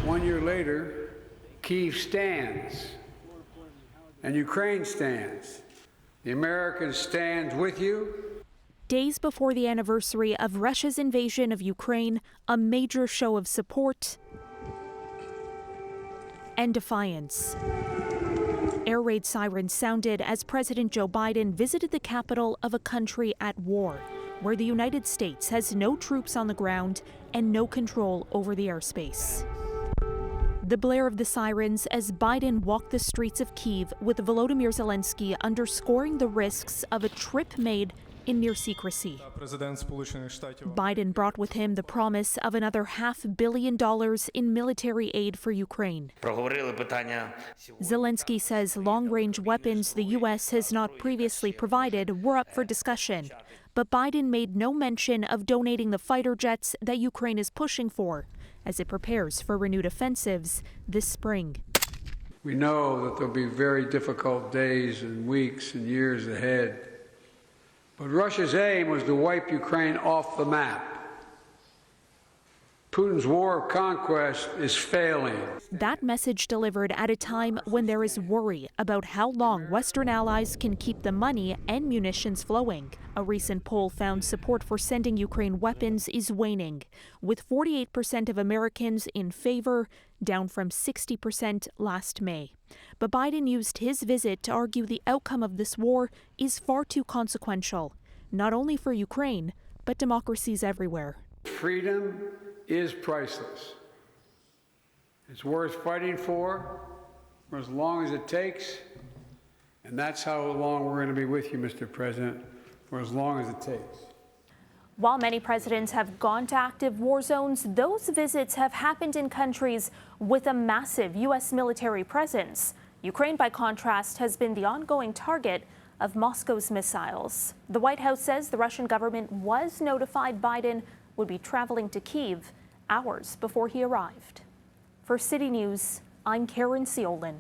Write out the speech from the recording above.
1 year later, Kyiv stands, and Ukraine stands. The Americans stand with you. Days before the anniversary of Russia's invasion of Ukraine, a major show of support and defiance. Air raid sirens sounded as President Joe Biden visited the capital of a country at war, where the United States has no troops on the ground and no control over the airspace. The blare of the sirens as Biden walked the streets of Kyiv with Volodymyr Zelensky underscoring the risks of a trip made in near secrecy. Biden brought with him the promise of another $500 million in military aid for Ukraine. Zelensky says long-range weapons the U.S. has not previously provided were up for discussion. But Biden made no mention of donating the fighter jets that Ukraine is pushing for as it prepares for renewed offensives this spring. We know that there'll be very difficult days and weeks and years ahead. But Russia's aim was to wipe Ukraine off the map. Putin's war of conquest is failing. That message delivered at a time when there is worry about how long Western allies can keep the money and munitions flowing. A recent poll found support for sending Ukraine weapons is waning, with 48% of Americans in favor, down from 60% last May. But Biden used his visit to argue the outcome of this war is far too consequential, not only for Ukraine, but democracies everywhere. Freedom is priceless. It's worth fighting for as long as it takes, and that's how long we're going to be with you, Mr. President, for as long as it takes. While many presidents have gone to active war zones, those visits have happened in countries with a massive U.S. military presence. Ukraine, by contrast, has been the ongoing target of Moscow's missiles. The White House says the Russian government was notified Biden would be traveling to Kyiv hours before he arrived. For City News, I'm Caryn Ceolin.